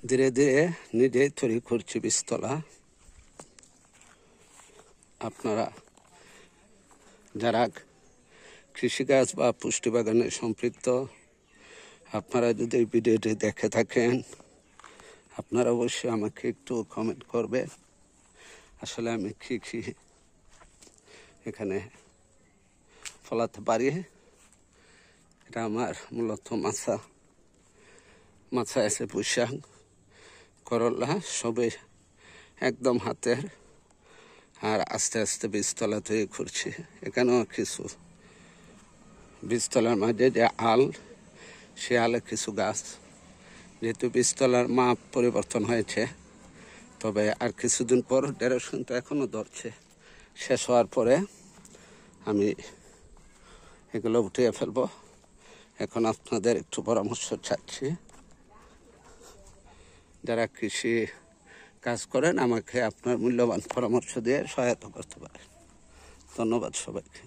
ধীরে ধীরে নিজেই তৈরি করছি বীজতলা। আপনারা যারা কৃষিকাজ বা পুষ্টি বাগানে সম্পৃক্ত, আপনারা যদি এই ভিডিওটি দেখে থাকেন, আপনারা অবশ্যই আমাকে একটু কমেন্ট করবেন। আসলে আমি কী এখানে ফলাতে পারি। এটা আমার মূলত মাছা আছে, পুঁইশাক, করলা, সবে একদম হাতের। আর আস্তে আস্তে বীজতলা তৈরি করছি। এখানেও কিছু বীজতলার মাঝে যে আল, সে আলে কিছু গাছ, যেহেতু বীজতলার মাপ পরিবর্তন হয়েছে, তবে আর কিছুদিন পর 1.5 কিন্তু এখনও ধরছে। শেষ হওয়ার পরে আমি এগুলো উঠিয়ে ফেলবো। এখন আপনাদের একটু পরামর্শ চাচ্ছি। যারা কৃষি কাজ করেন, আমাকে আপনার মূল্যবান পরামর্শ দিয়ে সহায়তা করতে পারেন। ধন্যবাদ সবাইকে।